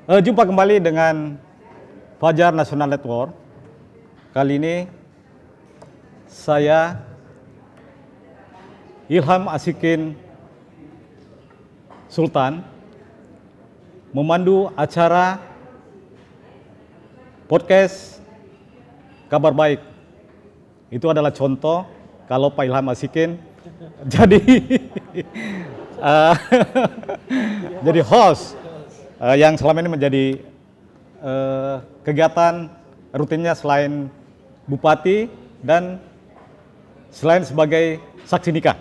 Jumpa kembali dengan Fajar National Network. Kali ini saya Ilham Asikin Sultan memandu acara podcast Kabar Baik. Itu adalah contoh kalau Pak Ilham Asikin jadi jadi host yang selama ini menjadi kegiatan rutinnya selain bupati dan selain sebagai saksi nikah.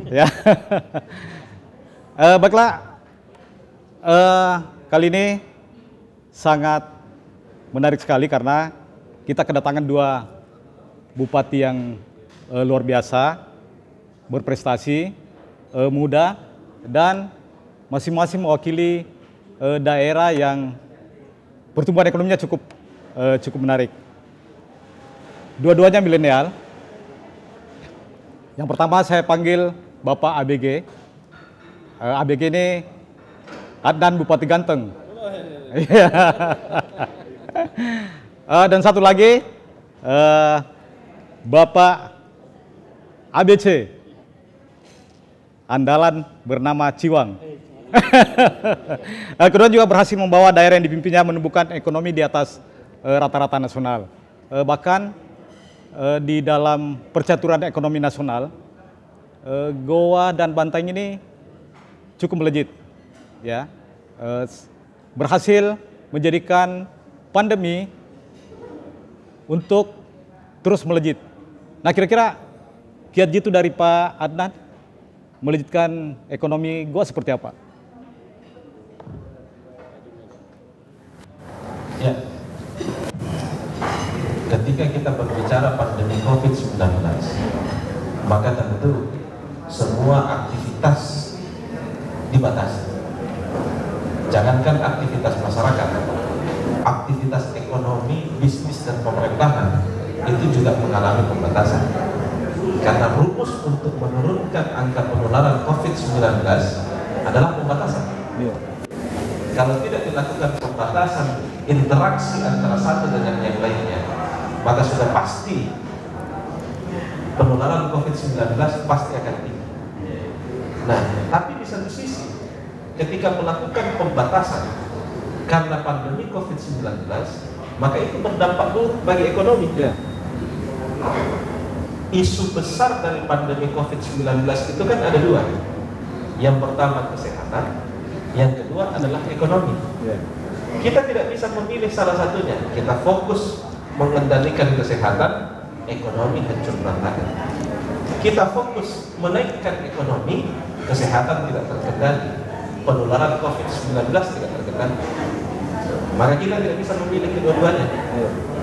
Ya, baiklah, kali ini sangat menarik sekali karena kita kedatangan dua bupati yang luar biasa, berprestasi, muda, dan masing-masing mewakili daerah yang pertumbuhan ekonominya cukup menarik. Dua-duanya milenial. Yang pertama saya panggil Bapak ABG. ABG ini Adnan Bupati Ganteng. Dan satu lagi Bapak ABC, andalan bernama Ciwang. Kedua juga berhasil membawa daerah yang dipimpinnya menumbuhkan ekonomi di atas rata-rata nasional. Bahkan di dalam percaturan ekonomi nasional, Goa dan Bantaeng ini cukup melejit, ya, berhasil menjadikan pandemi untuk terus melejit. Nah, kira-kira kiat jitu dari Pak Adnan melejitkan ekonomi Goa seperti apa? Ya, ketika kita berbicara pandemi COVID-19, maka tentu semua aktivitas dibatasi. Jangankan aktivitas masyarakat, aktivitas ekonomi, bisnis, dan pemerintahan itu juga mengalami pembatasan. Karena rumus untuk menurunkan angka penularan COVID-19 adalah pembatasan. Kalau tidak dilakukan pembatasan interaksi antara satu dengan yang lainnya, maka sudah pasti penularan COVID-19 pasti akan tinggi. Nah, tapi di satu sisi, ketika melakukan pembatasan karena pandemi COVID-19, maka itu berdampak buruk bagi ekonomi. Isu besar dari pandemi COVID-19 itu kan ada dua. Yang pertama kesehatan, yang kedua adalah ekonomi. Kita tidak bisa memilih salah satunya. Kita fokus mengendalikan kesehatan, ekonomi hancur berantakan. Kita fokus menaikkan ekonomi, kesehatan tidak terkendali, penularan COVID-19 tidak terkendali. Maka kita tidak bisa memilih kedua-duanya.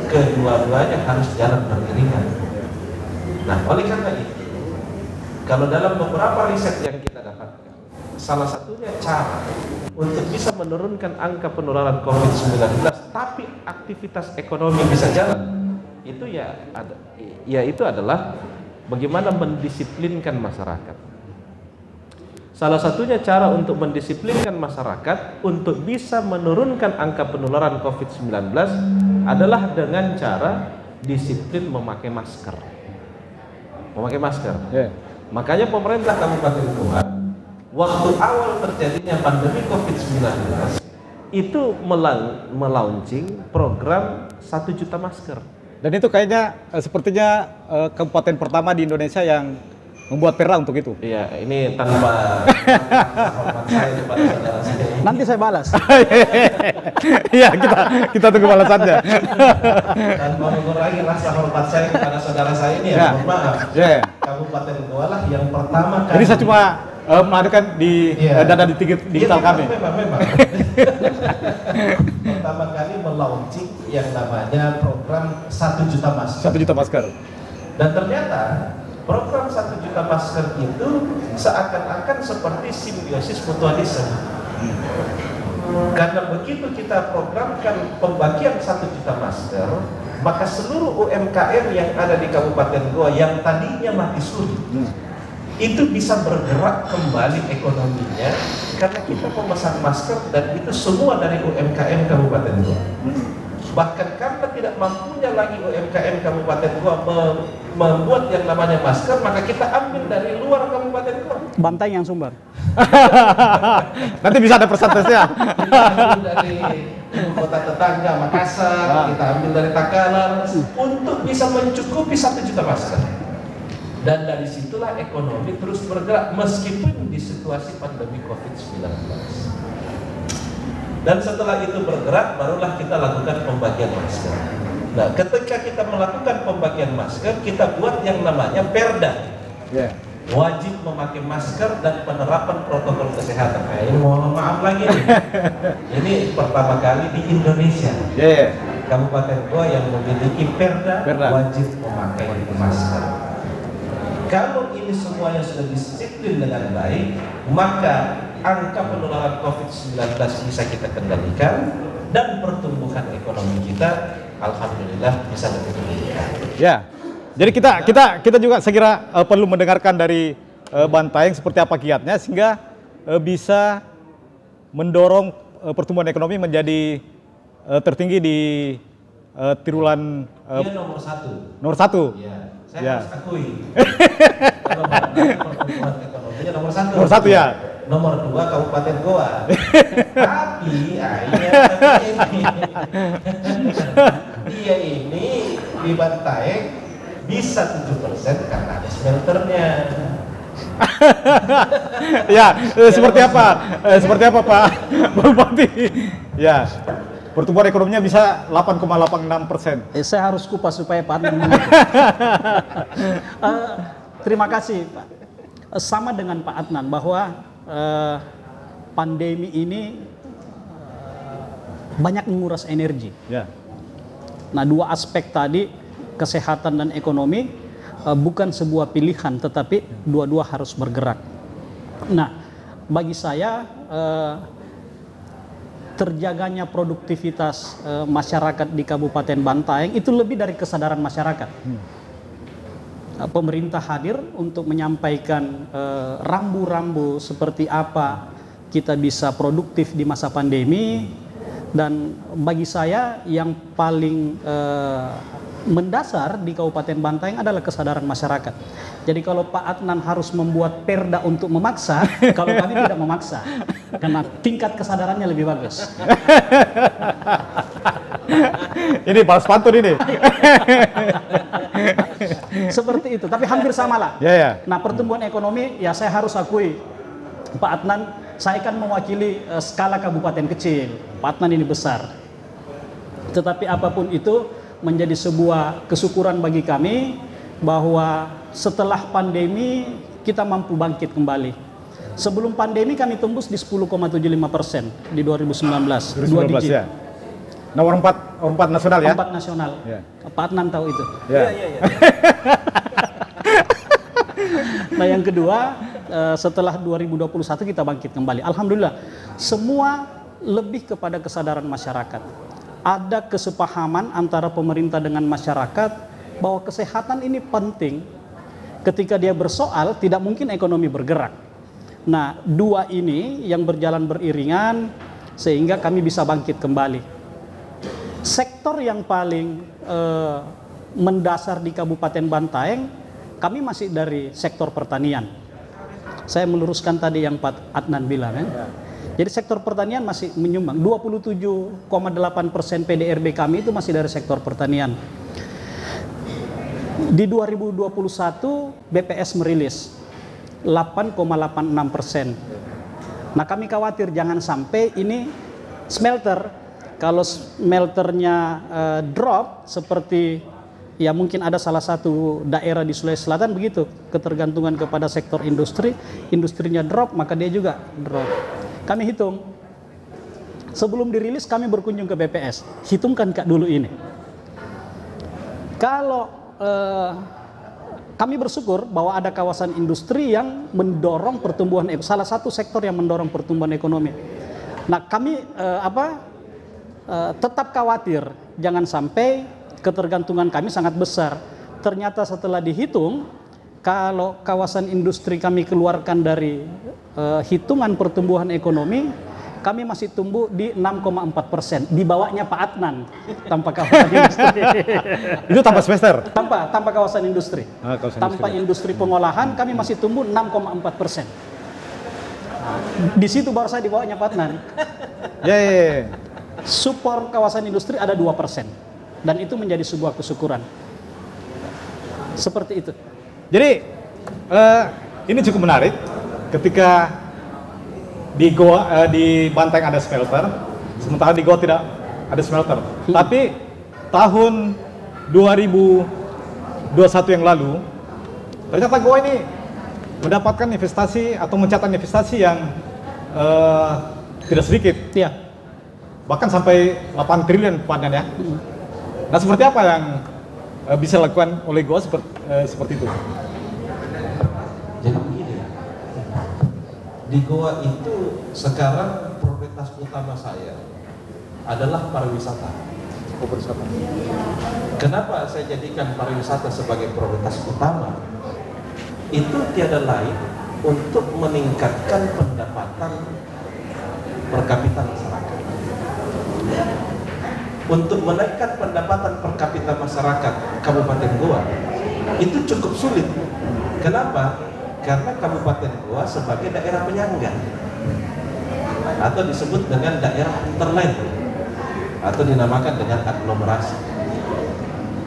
Kedua-duanya harus jalan beriringan. Nah, oleh karena itu, kalau dalam beberapa riset yang kita dapatkan, salah satunya cara untuk bisa menurunkan angka penularan COVID-19 tapi aktivitas ekonomi bisa jalan, itu itu adalah bagaimana mendisiplinkan masyarakat. Salah satunya cara untuk mendisiplinkan masyarakat untuk bisa menurunkan angka penularan COVID-19 adalah dengan cara disiplin memakai masker. Makanya pemerintah Kabupaten Goa waktu awal terjadinya pandemi COVID-19 itu melaunching program 1 juta masker. Dan itu kayaknya sepertinya kabupaten pertama di Indonesia yang membuat perda untuk itu. Iya, ini tanpa hormat saya kepada saudara saya. Nanti saya balas. Iya, kita tunggu balasannya. Dan mengurangi rasa hormat saya kepada saudara saya ini ya, mohon maaf. Kabupaten Goa lah yang pertama kali. Ini saya cuma mengadakan di data digital kami. Memang. Pertama kali melaunching yang namanya program 1 juta masker. 1 juta masker. Dan ternyata program 1 juta masker itu seakan-akan seperti simbiosis mutualisme. Karena begitu kita programkan pembagian 1 juta masker, maka seluruh UMKM yang ada di Kabupaten Goa yang tadinya mati suri itu bisa bergerak kembali ekonominya Karena kita memesan masker dan itu semua dari UMKM Kabupaten Goa. Bahkan karena tidak mampunya lagi UMKM Kabupaten Goa membuat yang namanya masker, maka kita ambil dari luar Kabupaten Goa. Bantaeng yang sumber. Nanti bisa ada persentasenya. Kita ambil dari ibu kota tetangga Makassar, kita ambil dari Takalar untuk bisa mencukupi 1 juta masker. Dan dari situlah ekonomi terus bergerak meskipun di situasi pandemi COVID-19. Dan setelah itu bergerak, barulah kita lakukan pembagian masker. Nah, ketika kita melakukan pembagian masker, kita buat yang namanya Perda. Wajib memakai masker dan penerapan protokol kesehatan. Nah, ini mohon maaf lagi nih. Ini pertama kali di Indonesia. Kabupaten Goa yang memiliki Perda wajib memakai masker. Kalau ini semuanya sudah disiplin dengan baik, maka angka penularan COVID-19 bisa kita kendalikan dan pertumbuhan ekonomi kita, alhamdulillah, bisa lebih meningkat. Ya, jadi kita juga saya kira perlu mendengarkan dari Bantaeng seperti apa kiatnya sehingga bisa mendorong pertumbuhan ekonomi menjadi tertinggi di triwulan. Dia nomor 1. Nomor 1. Ya. Saya harus akui. Kalau pertumbuhan ekonominya nomor 1. Nomor 1 ya. Nomor 2 Kabupaten Goa. Tapi dia ini di Bantaeng bisa 7% karena ada smelternya. Ya, seperti apa? Seperti apa Pak Bupati? Ya. Pertumbuhan ekonominya bisa 8,86%. Saya harus kupas supaya Pak Adnan mengerti. Terima kasih Pak. Sama dengan Pak Adnan bahwa pandemi ini banyak menguras energi. Ya. Nah, 2 aspek tadi, kesehatan dan ekonomi, bukan sebuah pilihan, tetapi dua-dua harus bergerak. Nah, bagi saya terjaganya produktivitas masyarakat di Kabupaten Bantaeng itu lebih dari kesadaran masyarakat. Pemerintah hadir untuk menyampaikan rambu-rambu seperti apa kita bisa produktif di masa pandemi, dan bagi saya yang paling mendasar di Kabupaten Bantaeng adalah kesadaran masyarakat. Jadi kalau Pak Adnan harus membuat perda untuk memaksa, kalau kami tidak memaksa, karena tingkat kesadarannya lebih bagus. Ini balas pantun ini. Seperti itu, tapi hampir sama lah. Ya. Nah, pertumbuhan ekonomi, ya saya harus akui, Pak Adnan, saya kan mewakili skala kabupaten kecil, Pak Adnan ini besar. Tetapi apapun itu menjadi sebuah kesyukuran bagi kami bahwa setelah pandemi kita mampu bangkit kembali. Sebelum pandemi kami tembus di 10,75% di 2019, 2 digit. Ya. Nomor 4 nasional ya? 4 nasional. Ya. Pak Adnan tahu itu. Ya. Nah, yang kedua, setelah 2021 kita bangkit kembali. Alhamdulillah, semua lebih kepada kesadaran masyarakat. Ada kesepahaman antara pemerintah dengan masyarakat bahwa kesehatan ini penting. Ketika dia bersoal, tidak mungkin ekonomi bergerak. Nah, 2 ini yang berjalan beriringan sehingga kami bisa bangkit kembali. Sektor yang paling mendasar di Kabupaten Bantaeng, kami masih dari sektor pertanian. Saya meluruskan tadi yang Pak Adnan bilang kan. Jadi sektor pertanian masih menyumbang 27,8% PDRB kami itu masih dari sektor pertanian. Di 2021 BPS merilis 8,86%. Nah, kami khawatir jangan sampai ini smelter, kalau smelternya drop seperti ya mungkin ada salah satu daerah di Sulawesi Selatan begitu, ketergantungan kepada sektor industri, industrinya drop maka dia juga drop. Kami hitung, sebelum dirilis kami berkunjung ke BPS, hitungkan Kak dulu ini. Kalau kami bersyukur bahwa ada kawasan industri yang mendorong pertumbuhan, salah satu sektor yang mendorong pertumbuhan ekonomi. Nah, kami tetap khawatir jangan sampai ketergantungan kami sangat besar. Ternyata setelah dihitung, kalau kawasan industri kami keluarkan dari hitungan pertumbuhan ekonomi, kami masih tumbuh di 6,4%, di bawahnya Pak Adnan tanpa kawasan industri. Itu tanpa semester? Tanpa kawasan industri. Tanpa industri pengolahan kami masih tumbuh 6,4%. Di situ baru saya di bawahnya Pak Adnan. Ya. Support kawasan industri ada 2%, dan itu menjadi sebuah kesyukuran. Seperti itu. Jadi ini cukup menarik ketika di Goa, di Banteng ada smelter, sementara di Goa tidak ada smelter. Tapi tahun 2021 yang lalu, ternyata Goa ini mendapatkan investasi atau mencatat investasi yang tidak sedikit. Ya. Bahkan sampai 8 triliun Pak Adnan ya. Nah, seperti apa yang bisa dilakukan oleh Goa seperti itu? Jadi begini, di Goa itu sekarang prioritas utama saya adalah pariwisata. Kenapa saya jadikan pariwisata sebagai prioritas utama? Itu tiada lain untuk meningkatkan pendapatan per kapita masyarakat. Untuk menaikkan pendapatan per kapita masyarakat Kabupaten Goa itu cukup sulit. Kenapa? Karena Kabupaten Goa sebagai daerah penyangga atau disebut dengan daerah hinterland atau dinamakan dengan aglomerasi.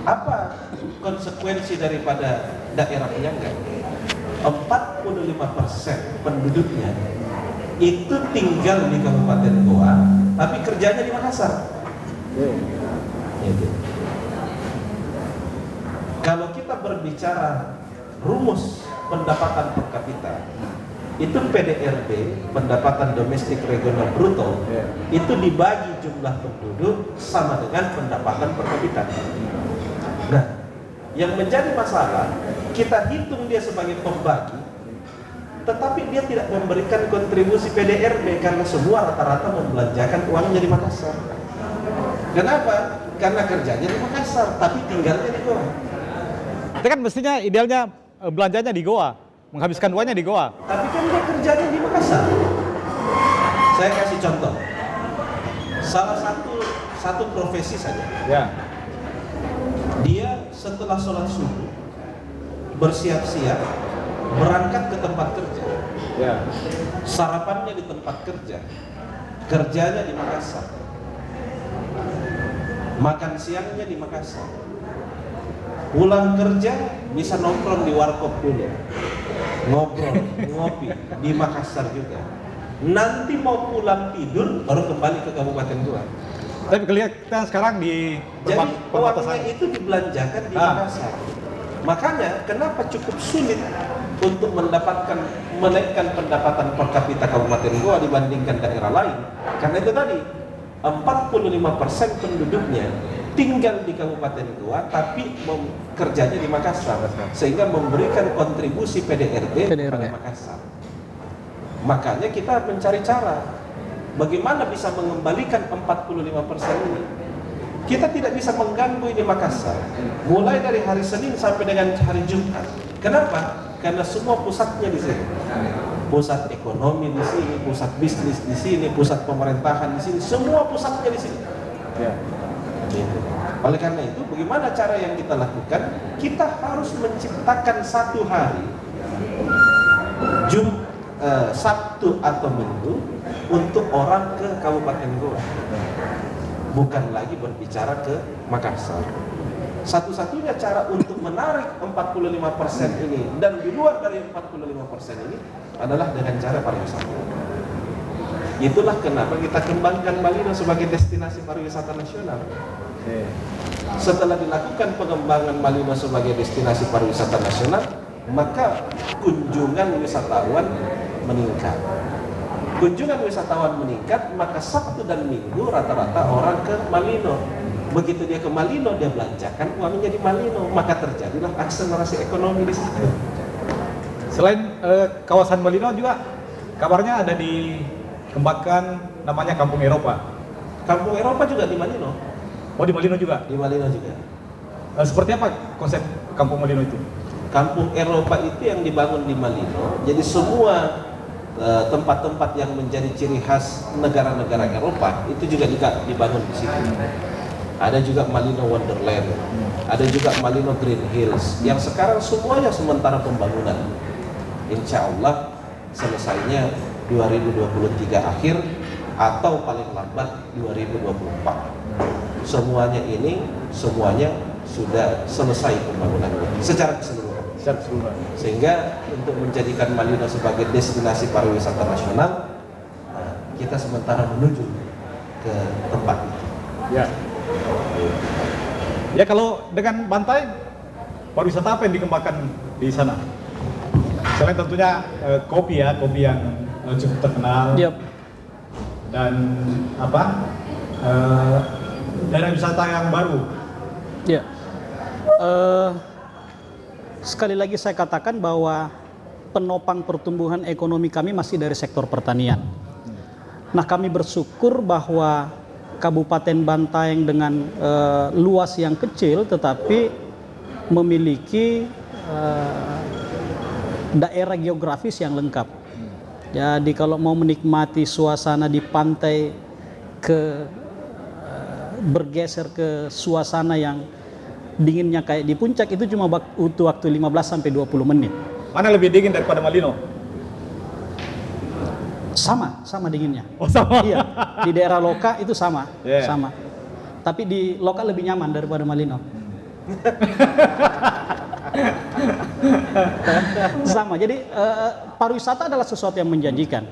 Apa konsekuensi daripada daerah penyangga? 45% penduduknya itu tinggal di Kabupaten Goa, tapi kerjanya di Makassar. Gitu. Kalau kita berbicara rumus pendapatan per kapita, itu PDRB, pendapatan domestik regional bruto, itu dibagi jumlah penduduk sama dengan pendapatan per kapita. Nah, yang menjadi masalah, kita hitung dia sebagai pembagi, tetapi dia tidak memberikan kontribusi PDRB karena semua rata-rata membelanjakan uangnya di Makassar. Kenapa? Karena kerjanya di Makassar, tapi tinggalnya di Goa. Itu kan mestinya idealnya belanjanya di Goa, menghabiskan uangnya di Goa. Tapi kan dia kerjanya di Makassar. Saya kasih contoh. Salah satu profesi saja. Ya. Dia setelah sholat subuh bersiap-siap berangkat ke tempat kerja. Ya. Sarapannya di tempat kerja, kerjanya di Makassar, makan siangnya di Makassar, pulang kerja bisa nongkrong di warkop dulu, ngobrol, ngopi di Makassar juga. Nanti mau pulang tidur baru kembali ke Kabupaten Goa. Tapi kelihatan sekarang di Jadi perbatasan uangnya itu dibelanjakan di Makassar. Makanya kenapa cukup sulit untuk menaikkan pendapatan per kapita Kabupaten Goa dibandingkan daerah lain. Karena itu tadi 45% penduduknya tinggal di Kabupaten Goa tapi kerjanya di Makassar, sehingga memberikan kontribusi PDRB pada Makassar. Makanya kita mencari cara bagaimana bisa mengembalikan 45% ini. Kita tidak bisa mengganggu ini Makassar mulai dari hari Senin sampai dengan hari Jumat. Kenapa? Karena semua pusatnya di sini. Pusat ekonomi di sini, pusat bisnis di sini, pusat pemerintahan di sini, semua pusatnya di sini. Ya. Gitu. Oleh karena itu, bagaimana cara yang kita lakukan? Kita harus menciptakan satu hari Sabtu atau Minggu untuk orang ke Kabupaten Goa. Bukan lagi berbicara ke Makassar. Satu-satunya cara untuk menarik 45% ini dan di luar dari 45% ini adalah dengan cara pariwisata. Itulah kenapa kita kembangkan Malino sebagai destinasi pariwisata nasional. Setelah dilakukan pengembangan Malino sebagai destinasi pariwisata nasional, maka kunjungan wisatawan meningkat. Kunjungan wisatawan meningkat, maka Sabtu dan Minggu rata-rata orang ke Malino. Begitu dia ke Malino, dia belanjakan uangnya di Malino, maka terjadilah akselerasi ekonomi di situ. Selain kawasan Malino juga kabarnya ada dikembangkan namanya Kampung Eropa. Kampung Eropa juga di Malino. Oh, di Malino juga? Di Malino juga. Seperti apa konsep Kampung Malino itu? Kampung Eropa itu yang dibangun di Malino. Jadi semua tempat-tempat yang menjadi ciri khas negara-negara Eropa itu juga dibangun di situ. Ada juga Malino Wonderland, ada juga Malino Green Hills, yang sekarang semuanya sementara pembangunan. Insya Allah selesainya 2023 akhir atau paling lambat 2024. Semuanya sudah selesai pembangunan secara keseluruhan. Sehingga untuk menjadikan Malino sebagai destinasi pariwisata nasional, kita sementara menuju ke tempat itu. Ya. Ya, kalau dengan Bantai, pariwisata apa yang dikembangkan di sana? Selain tentunya kopi yang cukup terkenal. Yep. Dan apa? Daerah wisata yang baru. Ya. Sekali lagi saya katakan bahwa penopang pertumbuhan ekonomi kami masih dari sektor pertanian. Nah, kami bersyukur bahwa Kabupaten Bantaeng dengan luas yang kecil tetapi memiliki daerah geografis yang lengkap. Jadi kalau mau menikmati suasana di pantai bergeser ke suasana yang dinginnya kayak di puncak, itu cuma butuh waktu 15 sampai 20 menit. Mana lebih dingin daripada Malino? Sama dinginnya. Oh, sama. Iya, di daerah Loka itu sama. Yeah. Sama. Tapi di Loka lebih nyaman daripada Malino. Sama. Jadi pariwisata adalah sesuatu yang menjanjikan.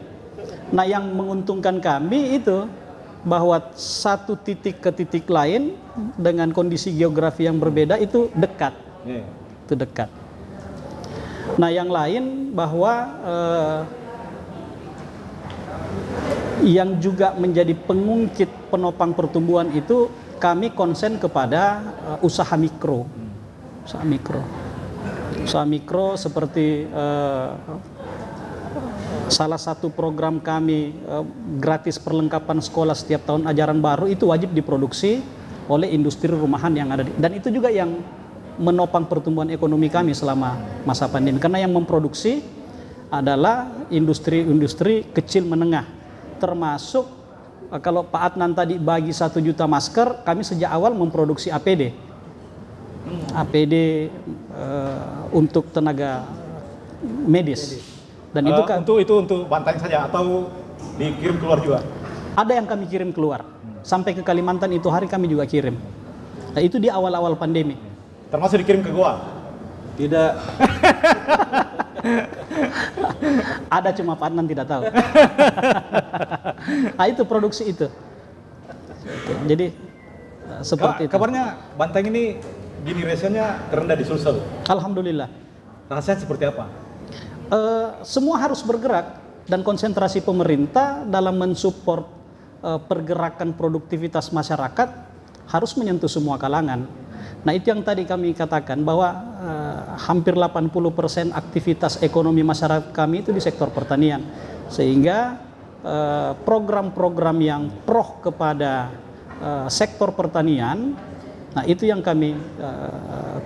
Nah, yang menguntungkan kami itu bahwa satu titik ke titik lain dengan kondisi geografi yang berbeda itu dekat. Yeah. Itu dekat. Nah, yang lain bahwa yang juga menjadi pengungkit penopang pertumbuhan itu kami konsen kepada usaha mikro. Usaha mikro seperti salah satu program kami gratis perlengkapan sekolah setiap tahun ajaran baru itu wajib diproduksi oleh industri rumahan yang ada dan itu juga yang menopang pertumbuhan ekonomi kami selama masa pandemi, karena yang memproduksi adalah industri kecil menengah, termasuk kalau Pak Adnan tadi bagi 1 juta masker, kami sejak awal memproduksi APD untuk tenaga medis. Dan itu kan untuk Bantaeng saja atau dikirim keluar juga? Ada yang kami kirim keluar. Sampai ke Kalimantan itu hari kami juga kirim. Nah, itu di awal-awal pandemi. Termasuk dikirim ke Goa? Tidak. Ada, cuma Pak Adnan tidak tahu. Nah, itu produksi itu. Jadi seperti itu. Kabarnya Bantaeng ini gini rasionya terendah di Sulsel. Alhamdulillah. Rasanya seperti apa? Semua harus bergerak dan konsentrasi pemerintah dalam mensupport pergerakan produktivitas masyarakat harus menyentuh semua kalangan. Nah, itu yang tadi kami katakan bahwa hampir 80% aktivitas ekonomi masyarakat kami itu di sektor pertanian. Sehingga program-program yang pro kepada sektor pertanian, nah itu yang kami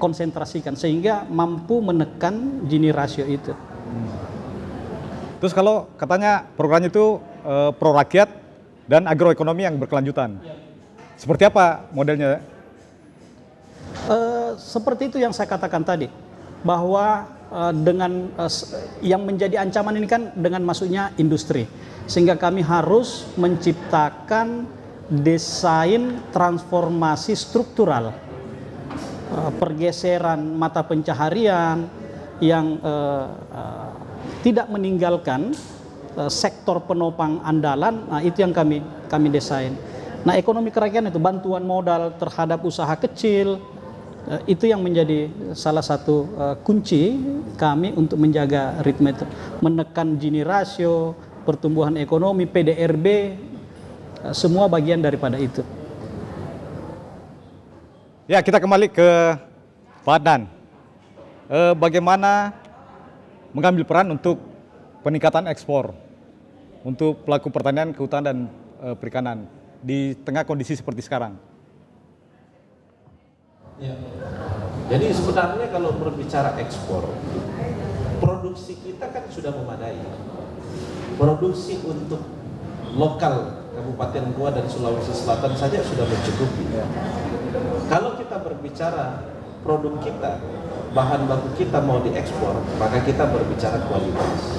konsentrasikan sehingga mampu menekan Gini rasio itu. Terus kalau katanya programnya itu pro rakyat dan agroekonomi yang berkelanjutan. Seperti apa modelnya? Seperti itu yang saya katakan tadi, bahwa dengan yang menjadi ancaman ini kan dengan masuknya industri, sehingga kami harus menciptakan desain transformasi struktural, pergeseran mata pencaharian yang tidak meninggalkan sektor penopang andalan. Nah, itu yang kami desain. Nah, ekonomi kerakyatan itu bantuan modal terhadap usaha kecil, itu yang menjadi salah satu kunci kami untuk menjaga ritme itu, menekan Gini rasio, pertumbuhan ekonomi, PDRB, semua bagian daripada itu. Ya, kita kembali ke Pak Adnan. Bagaimana mengambil peran untuk peningkatan ekspor untuk pelaku pertanian, kehutanan dan perikanan di tengah kondisi seperti sekarang? Ya. Jadi sebenarnya kalau berbicara ekspor, produksi kita kan sudah memadai. Produksi untuk lokal Kabupaten Goa dan Sulawesi Selatan saja sudah mencukupi. Kalau kita berbicara produk kita, bahan baku kita mau diekspor, maka kita berbicara kualitas.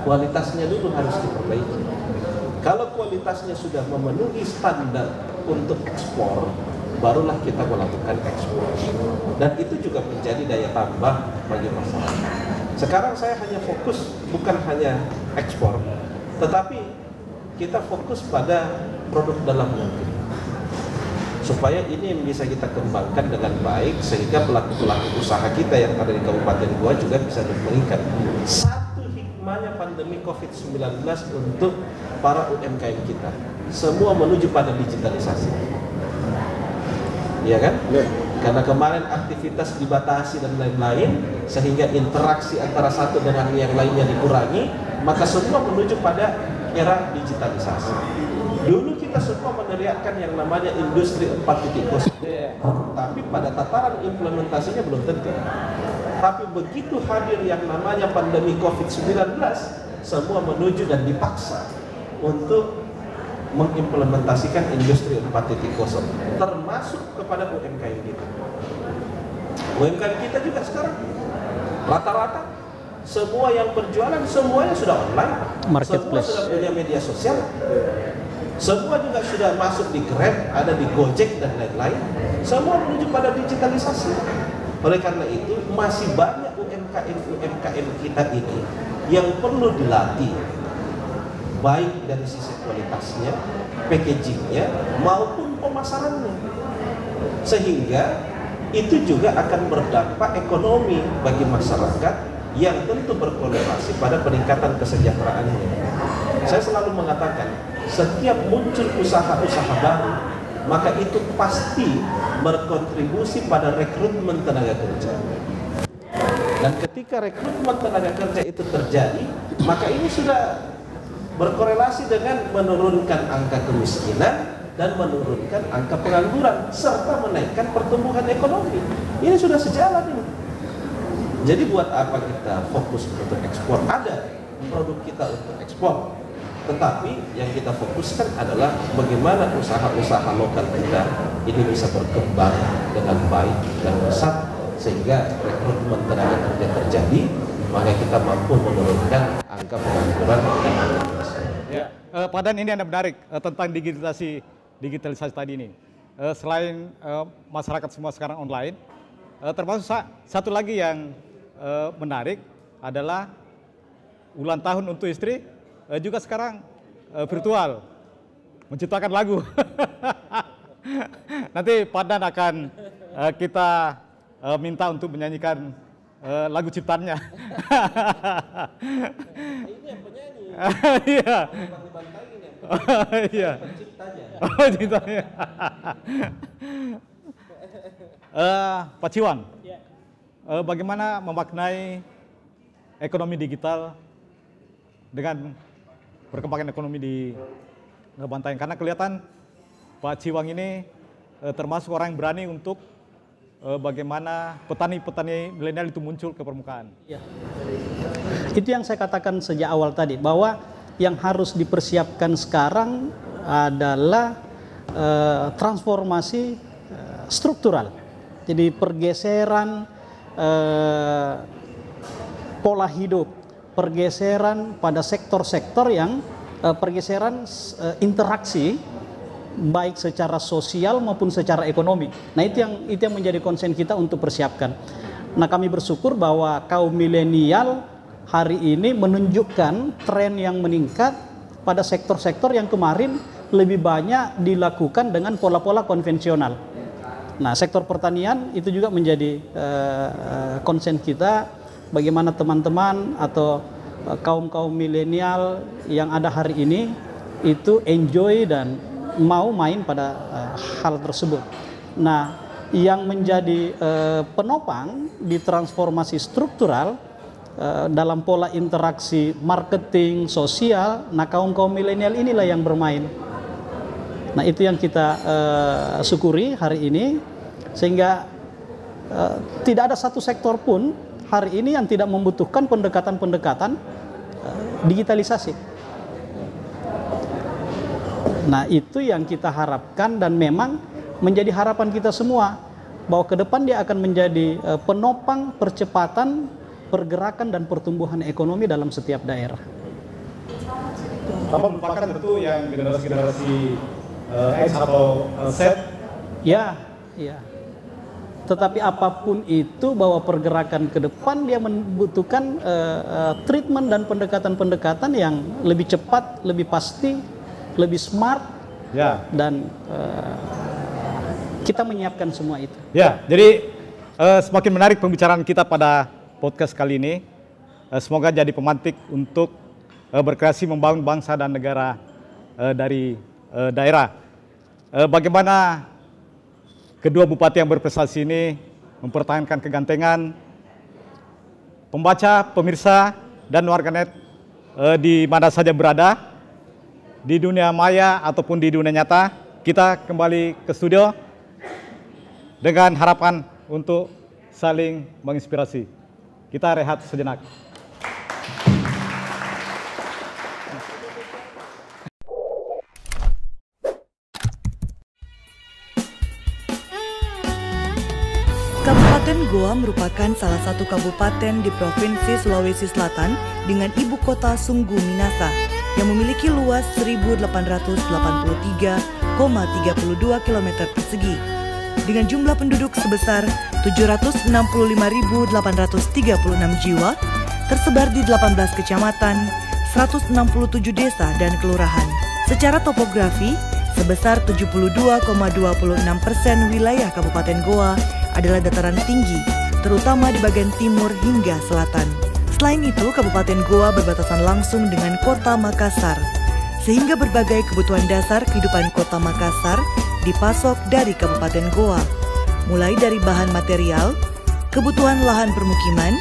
Kualitasnya dulu harus diperbaiki. Kalau kualitasnya sudah memenuhi standar untuk ekspor, barulah kita melakukan ekspor. Dan itu juga menjadi daya tambah bagi masyarakat. Sekarang saya hanya fokus bukan hanya ekspor, tetapi kita fokus pada produk dalam negeri. Supaya ini yang bisa kita kembangkan dengan baik, sehingga pelaku-pelaku usaha kita yang ada di Kabupaten Goa juga bisa meningkat. Satu hikmahnya pandemi COVID-19 untuk para UMKM kita, semua menuju pada digitalisasi. Iya kan? Karena kemarin aktivitas dibatasi dan lain-lain, sehingga interaksi antara satu dengan yang lainnya dikurangi, maka semua menuju pada era digitalisasi. Dulu kita semua meneriakkan yang namanya industri 4.0, tapi pada tataran implementasinya belum tentu. Tapi begitu hadir yang namanya pandemi COVID-19, semua menuju dan dipaksa untuk mengimplementasikan industri 4.0, termasuk kepada UMKM kita. UMKM kita juga sekarang rata-rata semua yang berjualan semuanya sudah online, marketplace. Semua sudah punya media sosial, semua juga sudah masuk di Grab, ada di Gojek dan lain-lain. Semua menuju pada digitalisasi. Oleh karena itu masih banyak UMKM kita ini yang perlu dilatih, baik dari sisi kualitasnya, packagingnya, maupun pemasarannya, sehingga itu juga akan berdampak ekonomi bagi masyarakat yang tentu berkorelasi pada peningkatan kesejahteraannya. Saya selalu mengatakan, setiap muncul usaha-usaha baru, maka itu pasti berkontribusi pada rekrutmen tenaga kerja. Dan ketika rekrutmen tenaga kerja itu terjadi, maka ini sudah berkorelasi dengan menurunkan angka kemiskinan dan menurunkan angka pengangguran serta menaikkan pertumbuhan ekonomi. Ini sudah sejalan ini. Jadi buat apa kita fokus untuk ekspor? Ada produk kita untuk ekspor, tetapi yang kita fokuskan adalah bagaimana usaha-usaha lokal kita ini bisa berkembang dengan baik dan besar, sehingga rekrutmen tenaga kerja terjadi, maka kita mampu menurunkan angka pengangguran dan angka kemiskinan. Padan, ini ada menarik tentang digitalisasi tadi ini. Selain masyarakat semua sekarang online, termasuk satu lagi yang menarik adalah ulang tahun untuk istri juga sekarang virtual, menciptakan lagu. Nanti Padan akan kita minta untuk menyanyikan lagu ciptaannya. Ini yang penyanyi. Iya. Iya. Penciptanya. Pak Ciwang, bagaimana memaknai ekonomi digital dengan perkembangan ekonomi di Bantaeng? Karena kelihatan Pak Ciwang ini termasuk orang yang berani untuk bagaimana petani-petani milenial itu muncul ke permukaan. Ya. Itu yang saya katakan sejak awal tadi, bahwa yang harus dipersiapkan sekarang adalah transformasi struktural. Jadi pergeseran pola hidup, pergeseran pada sektor-sektor yang pergeseran interaksi baik secara sosial maupun secara ekonomi. Nah, itu yang menjadi konsen kita untuk persiapkan. Nah, kami bersyukur bahwa kaum milenial hari ini menunjukkan tren yang meningkat pada sektor-sektor yang kemarin lebih banyak dilakukan dengan pola-pola konvensional. Nah, sektor pertanian itu juga menjadi konsen kita, bagaimana teman-teman atau kaum-kaum milenial yang ada hari ini itu enjoy dan mau main pada hal tersebut. Nah, yang menjadi penopang di transformasi struktural dalam pola interaksi marketing sosial, nah kaum-kaum milenial inilah yang bermain. Nah, itu yang kita syukuri hari ini, sehingga tidak ada satu sektor pun hari ini yang tidak membutuhkan pendekatan-pendekatan digitalisasi. Nah, itu yang kita harapkan dan memang menjadi harapan kita semua, bahwa ke depan dia akan menjadi penopang percepatan pergerakan dan pertumbuhan ekonomi dalam setiap daerah. Bapak merupakan tentu yang generasi-generasi X atau Z. Ya. Tetapi apapun itu, bahwa pergerakan ke depan dia membutuhkan treatment dan pendekatan-pendekatan yang lebih cepat, lebih pasti, lebih smart, dan kita menyiapkan semua itu. Ya, jadi semakin menarik pembicaraan kita pada podcast kali ini. Semoga jadi pemantik untuk berkreasi membangun bangsa dan negara dari daerah. Bagaimana kedua bupati yang berprestasi ini mempertahankan kegantengan pembaca, pemirsa, dan warganet di mana saja berada, di dunia maya ataupun di dunia nyata. Kita kembali ke studio dengan harapan untuk saling menginspirasi. Kita rehat sejenak. Kabupaten Goa merupakan salah satu kabupaten di Provinsi Sulawesi Selatan dengan ibu kota Sungguh Minasa yang memiliki luas 1.883,32 km persegi dengan jumlah penduduk sebesar 765.836 jiwa, tersebar di 18 kecamatan, 167 desa dan kelurahan. Secara topografi, sebesar 72,26% wilayah Kabupaten Goa adalah dataran tinggi, terutama di bagian timur hingga selatan. Selain itu, Kabupaten Goa berbatasan langsung dengan Kota Makassar, sehingga berbagai kebutuhan dasar kehidupan Kota Makassar dipasok dari Kabupaten Goa, mulai dari bahan material, kebutuhan lahan permukiman,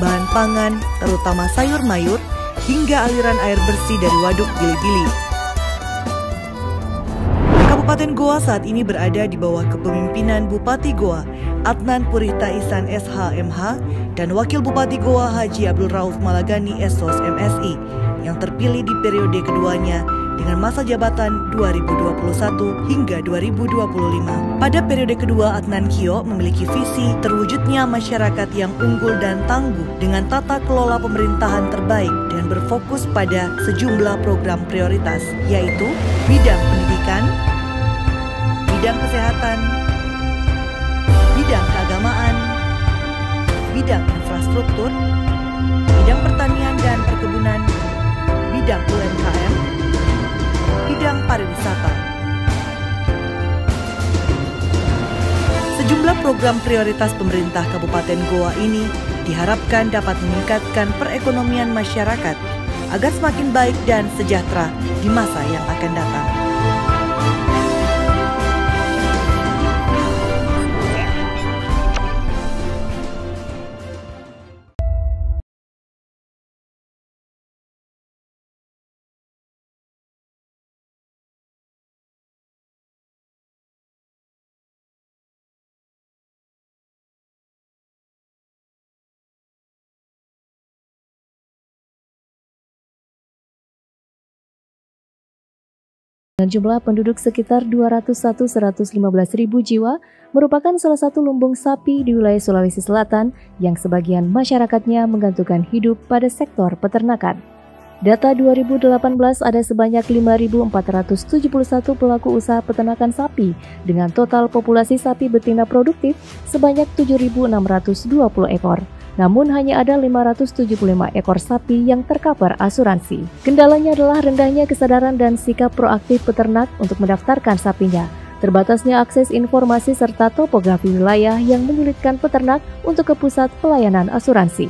bahan pangan, terutama sayur mayur, hingga aliran air bersih dari Waduk Bili-Bili. Kabupaten Goa saat ini berada di bawah kepemimpinan Bupati Goa Adnan Purihta Ihsan SH.MH dan Wakil Bupati Goa Haji Abdul Rauf Malagani SOS MSI yang terpilih di periode keduanya dengan masa jabatan 2021 hingga 2025. Pada periode kedua, Adnan Kio memiliki visi terwujudnya masyarakat yang unggul dan tangguh dengan tata kelola pemerintahan terbaik dan berfokus pada sejumlah program prioritas, yaitu bidang pendidikan, bidang kesehatan, bidang keagamaan, bidang infrastruktur, bidang pertanian dan perkebunan, bidang UMKM, bidang pariwisata. Sejumlah program prioritas pemerintah Kabupaten Goa ini diharapkan dapat meningkatkan perekonomian masyarakat agar semakin baik dan sejahtera di masa yang akan datang. Dengan jumlah penduduk sekitar 201-115 ribu jiwa, merupakan salah satu lumbung sapi di wilayah Sulawesi Selatan yang sebagian masyarakatnya menggantungkan hidup pada sektor peternakan. Data 2018 ada sebanyak 5.471 pelaku usaha peternakan sapi dengan total populasi sapi betina produktif sebanyak 7.620 ekor. Namun hanya ada 575 ekor sapi yang tercover asuransi. Kendalanya adalah rendahnya kesadaran dan sikap proaktif peternak untuk mendaftarkan sapinya. Terbatasnya akses informasi serta topografi wilayah yang menyulitkan peternak untuk ke pusat pelayanan asuransi.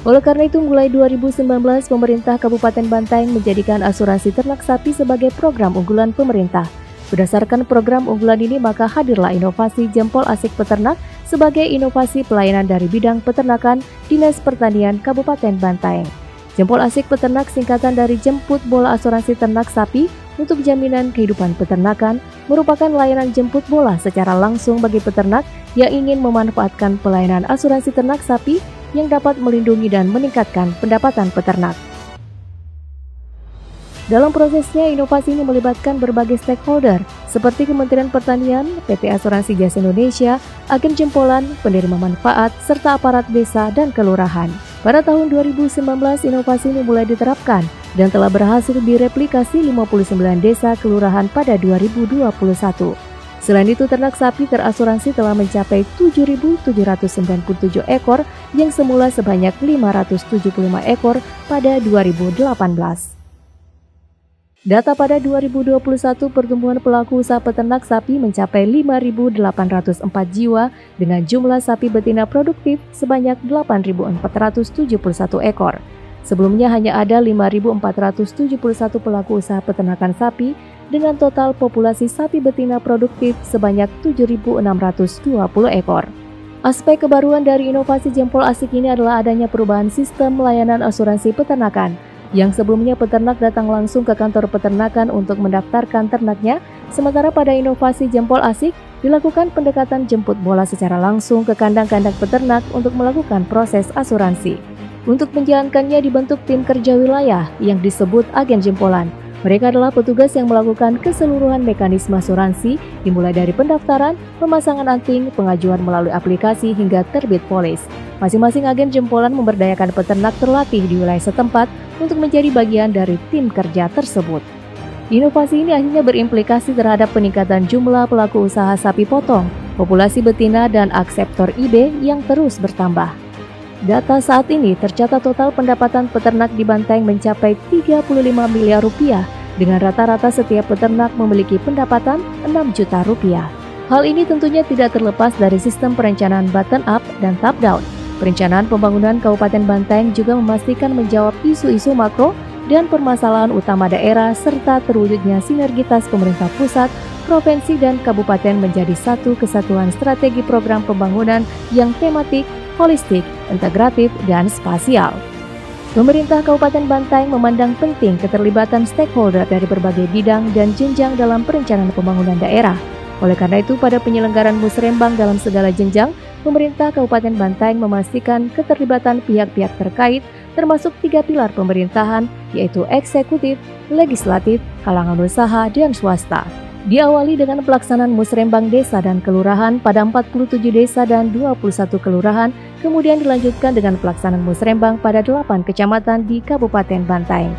Oleh karena itu, mulai 2019 pemerintah Kabupaten Bantaeng menjadikan asuransi ternak sapi sebagai program unggulan pemerintah. Berdasarkan program unggulan ini, maka hadirlah inovasi jempol asik peternak sebagai inovasi pelayanan dari bidang peternakan Dinas Pertanian Kabupaten Bantaeng. Jempol Asik Peternak singkatan dari Jemput Bola Asuransi Ternak Sapi untuk jaminan kehidupan peternakan merupakan layanan jemput bola secara langsung bagi peternak yang ingin memanfaatkan pelayanan asuransi ternak sapi yang dapat melindungi dan meningkatkan pendapatan peternak. Dalam prosesnya, inovasi ini melibatkan berbagai stakeholder seperti Kementerian Pertanian, PT Asuransi Jasa Indonesia, agen jempolan, penerima manfaat, serta aparat desa dan kelurahan. Pada tahun 2019, inovasi ini mulai diterapkan dan telah berhasil direplikasi 59 desa kelurahan pada 2021. Selain itu, ternak sapi terasuransi telah mencapai 7.797 ekor yang semula sebanyak 575 ekor pada 2018. Data pada 2021, pertumbuhan pelaku usaha peternak sapi mencapai 5.804 jiwa dengan jumlah sapi betina produktif sebanyak 8.471 ekor. Sebelumnya hanya ada 5.471 pelaku usaha peternakan sapi dengan total populasi sapi betina produktif sebanyak 7.620 ekor. Aspek kebaruan dari inovasi Jempol Asik ini adalah adanya perubahan sistem layanan asuransi peternakan. Yang sebelumnya peternak datang langsung ke kantor peternakan untuk mendaftarkan ternaknya, sementara pada inovasi Jempol Asik dilakukan pendekatan jemput bola secara langsung ke kandang-kandang peternak untuk melakukan proses asuransi. Untuk menjalankannya dibentuk tim kerja wilayah yang disebut agen jempolan. Mereka adalah petugas yang melakukan keseluruhan mekanisme asuransi dimulai dari pendaftaran, pemasangan anting, pengajuan melalui aplikasi hingga terbit polis. Masing-masing agen jempolan memberdayakan peternak terlatih di wilayah setempat untuk menjadi bagian dari tim kerja tersebut. Inovasi ini akhirnya berimplikasi terhadap peningkatan jumlah pelaku usaha sapi potong, populasi betina dan akseptor IB yang terus bertambah. Data saat ini tercatat total pendapatan peternak di Bantaeng mencapai 35 miliar rupiah dengan rata-rata setiap peternak memiliki pendapatan 6 juta rupiah. Hal ini tentunya tidak terlepas dari sistem perencanaan bottom up dan top down. Perencanaan pembangunan Kabupaten Bantaeng juga memastikan menjawab isu-isu makro dan permasalahan utama daerah serta terwujudnya sinergitas pemerintah pusat, provinsi dan kabupaten menjadi satu kesatuan strategi program pembangunan yang tematik, holistik, integratif, dan spasial. Pemerintah Kabupaten Bantaeng memandang penting keterlibatan stakeholder dari berbagai bidang dan jenjang dalam perencanaan pembangunan daerah. Oleh karena itu, pada penyelenggaraan musrembang dalam segala jenjang, pemerintah Kabupaten Bantaeng memastikan keterlibatan pihak-pihak terkait, termasuk 3 pilar pemerintahan, yaitu eksekutif, legislatif, kalangan usaha, dan swasta. Diawali dengan pelaksanaan musrembang desa dan kelurahan pada 47 desa dan 21 kelurahan, kemudian dilanjutkan dengan pelaksanaan musrembang pada 8 kecamatan di Kabupaten Bantaeng.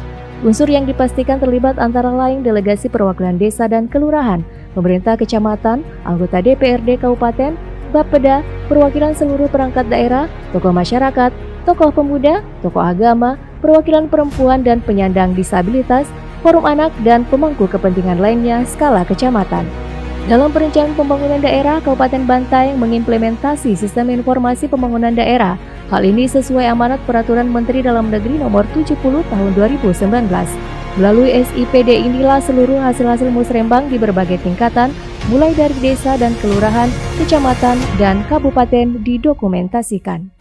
Unsur yang dipastikan terlibat antara lain delegasi perwakilan desa dan kelurahan, pemerintah kecamatan, anggota DPRD Kabupaten, Bapeda, perwakilan seluruh perangkat daerah, tokoh masyarakat, tokoh pemuda, tokoh agama, perwakilan perempuan dan penyandang disabilitas, forum anak, dan pemangku kepentingan lainnya skala kecamatan. Dalam perencanaan pembangunan daerah, Kabupaten Bantaeng mengimplementasi sistem informasi pembangunan daerah. Hal ini sesuai amanat Peraturan Menteri Dalam Negeri Nomor 70 Tahun 2019. Melalui SIPD inilah seluruh hasil-hasil musrembang di berbagai tingkatan, mulai dari desa dan kelurahan, kecamatan, dan kabupaten didokumentasikan.